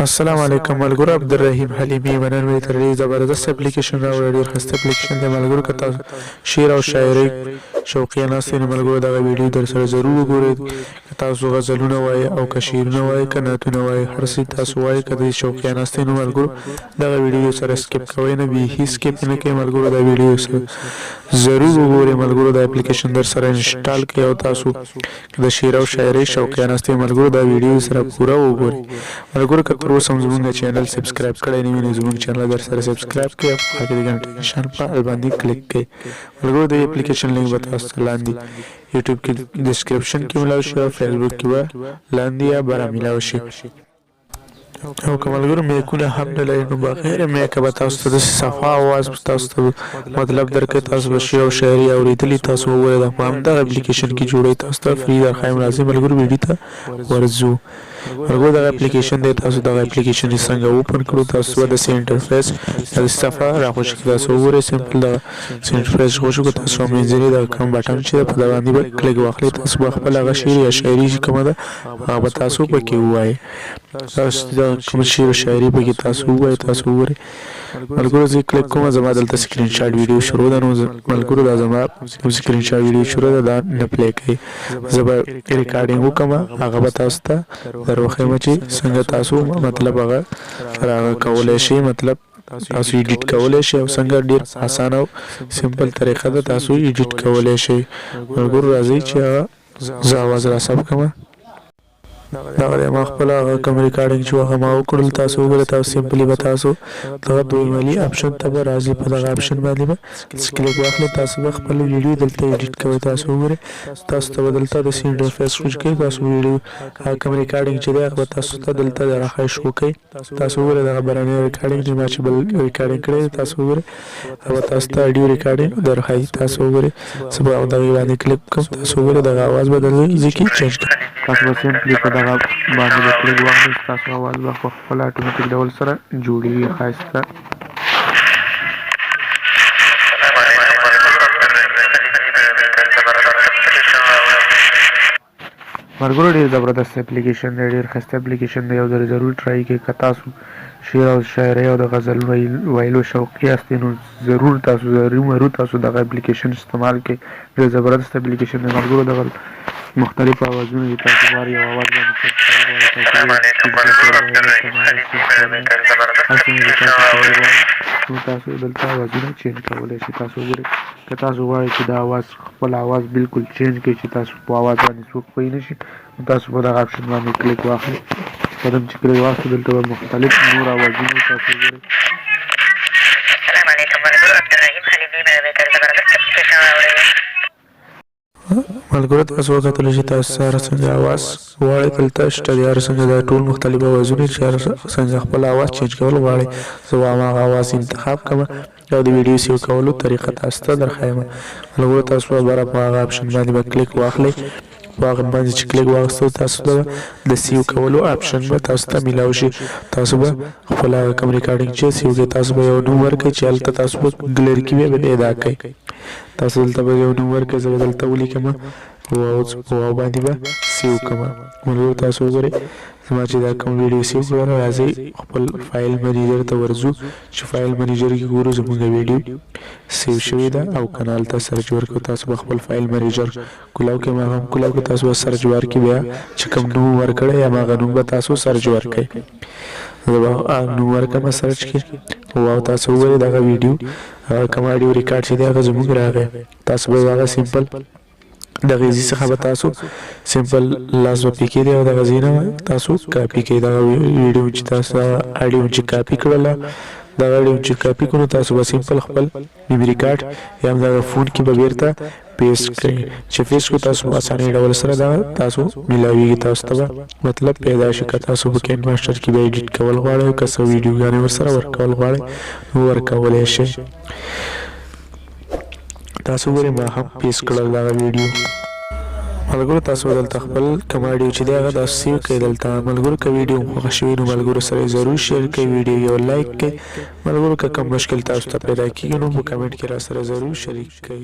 السلام علیکم ملګرو عبدالرحیم حلیمی منن مې تر دې زبردست اپلیکیشن راوړی ډېر ښایسته اپلیکیشن دی ملګرو که تاسو شعر او شاعرۍ شوقیان یاست نو ملګرو دغه ویډیو در سره ضرور وګورئ که تاسو غزلونه وایئ او که شعرونه وایئ که نعتونه وایئ هر څه تاسو وایئ که د شوقیان یاست نو ملګرو دغه ویډیو سره سکیپ کوئ نه بیخي سکیپ نه کوئ ملګرو دا ویډیو سره ضرور وګورئ ملګرو دا اپلیکیشن در سره انسټال کړئ او تاسو د شعر او شاعرۍ شوقیان یاست ملګرو دا ویډیو سره پوره وګورئ ملګرو که تر اوسه هم زموږ چینل سبسکرایب کړی نه وي نو زموږ چینل در سره سبسکرایب کړئ او په هغې د ګنټې نشان په ال باندې کلیک کړئ ملګرو د اپلیکیشن لینک به تاسو ته لاندې یوټیوب کې ډسکرپشن کې ملاو شي او فیسبوک کې به لاندې یا بره ملاو شي او که ملګرو میکونه هم نه لري نو بغیر میکه به تاسو ته داسې صفا اواز تاسو ته مطلب درکوي تاسو به شعر او شاعري اورېدلي تاسو وګورئ دا په همدغه اپلیکیشن کې جوړوئ تاسو ته فري درخوایم راځي ملګرو ویډیو ته ورځو ملګرو دغه اپلیکیشن دی تاسو دغه اپلیکیشن یې څنګه اوپن کړو تاسو به داسې انټرفیس داسې صفحه راخوشي کړي تاسو وګورئ سمپل دغه انټرفیس خوشي کړو تاسو منځني دغه کوم بټن چې ده په دغه باندې به کلیک واخلئ تاسو به خپل هغه شعر یا شاعري چې کومه ده هغه به تاسو پکې ووایئ تاسو د کوم شعر او شاعري پکې تاسو ووایئ تاسو وګورئ ملګرو زه کلیک کوم زما دلته سکرین شاټ ویډیو شروع ده نو ملګرو دا زما سکرین شاټ ویډیو شروع ده دا نه پلی کوي زه به ریکارډینګ وکړم هغه به تاسو ته در وښیم چې څنګه تاسو مطلب هغه راغه کولی شئ مطلب تاسو ایډیټ کولی شئ او څنګه ډېر اسانه او سمپل طریقه ده تاسو ایډیټ کولی شئ ملګرو راځئ چې هغه زه اواز را ثبت کړم دغه دی ما خپل هغه کوم ریکارډینګ چې هغه ما وکړل تاسو وګورئ تاسو سمپلي به تاسو دغه دویملي اپشن ته به راځي په دغه اپشن باندې به کلیک واخلئ تاسو به خپل ویډیو دلته ایډیټ کوئ تاسو وګورئ تاسو ته به دلته داسې انټرفیس خوش کوي تاسو ویډیو هغه کوم ریکارډینګ چې دی هغه به تاسو ته دلته راښایش وکړئ تاسو وګورئ دغه بهرنی ریکارډینګ چې ما چې بل ریکارډینګ کړی دی تاسو وګورئ هغه تاسو ته اډیو ریکارډینګ درښایي تاسو وګورئ زه به دغې باندې کلیک کوم تاسو وګورئ دغه اواز به دلته کې چینج کړئ تاسو به سمپلي په دغه باندې به کلیک واخلئ ستاسو اواز به په خپل اټومیټیک ډول سره جوړېږي ښایسته ملګرو ډېر زبردست اپلیکیشن دی ډېر ښایسته اپلیکیشن دی یو ځل ضرور ټرای کړئ که تاسو شعر او شاعرۍ او د غزل ویلو شوقي یاست نو ضرور تاسو دغه اپلیکیشن استعمال کړئ ډېر زبردست اپلیکیشن دی ملګرو دغه مختلف اوازونه دي تاسو غواړئ یو اواز باندې تاسو دلته اوازونه چینج کولی شئ تاسو وګورئ که تاسو غواړئ چې دا اواز خپل اواز بالکل چینج کړئ چې تاسو په اواز باندې څوک پوه نه شي نو تاسو په دغه اپشن باندې کلیک واخلئ قدم چې کلیک واخلئ دلته به مختلف نور اوازونه تاسو وګورئ ملګرو تاسو وکتلی چې تاسو هر څنګه اواز غواړئ دلته شته دی هر څنګه دا ټول مختلف اوازونه چې هر څنګه خپل اواز چینج کول غواړئ زه به هماغه اواز انتخاب کړم او د ویډیو سیو کولو طریقه تاسو ته درښایم ملګرو تاسو به بره په هغه اپشن باندې به کلیک واخلئ په هغه باندې چې کلیک واخیستو تاسو ته د سیو کولو اپشن به تاسو ته میلاو شي تاسو به خپل هغه کوم ریکارډینګ چې سیو کوئ تاسو به یو نوم ورکړئ چې هلته تاسو به ګلري کې به پیدا کړئ تاسو دلته به یو نوم ورکړئ زه به دلته ولیکم واو باندې به سیو کړم ملګرو تاسو وګورئ زما چې دا کوم ویډیو سیو کړم راځئ خپل فایل منیجر ته ورځو چې فایل منیجر کې ګورو زموږ ویډیو سیو شوې ده او که نه هلته سرچ ورکړو تاسو به خپل فایل منیجر کولاو کې هماغه هم کولاو کې تاسو به سرچ ورکړئ بیا چې کوم نوم ورکړی هماغه نوم به تاسو سرچ ورکړئ زه به نوم ورکړم سرچ کې واو تاسو وګورئ دغه ویډیو کوم اډیو ریکارډ چې دی هغه زموږ راغی تاسو به هغه سمپل دغه ځای څخه به تاسو سمپل لاس به پکې دی او دغه ځای نه تاسو کاپي کړئ دغه ویډیو چې تاسو اډیو چې کاپي کړله دغه اډیو چې کاپي کړو تاسو به سمپل خپل میموري کارت یا هم دغه فون کې به بیرته پیسټ کړئ چې پیسټ کړو تاسو په اسانۍ ډول سره دا تاسو میلاویږي تاسو ته مطلب پیدا شي که تاسو په کین ماسټر کې به ایډیټ کول غواړئ که څه ویډیوګانې ورسره ورکول غواړئ نو ورکولی شئ تاسو وګورئ ما هم پیسټ کړل دغه ویډیو ملګرو تاسو دلته خپل کوم اډیو چې دی هغه تاسو سیو کړئ دلته ملګرو که ویډیو مو خوښه شوي نو ملګرو سره یې ضرور شیر کړئ ویډیو یو لایک کړئ ملګرو که کوم مشکل تاسو ته پیدا کېږي نو په کمنټ کې را سره ضرور شریک کړئ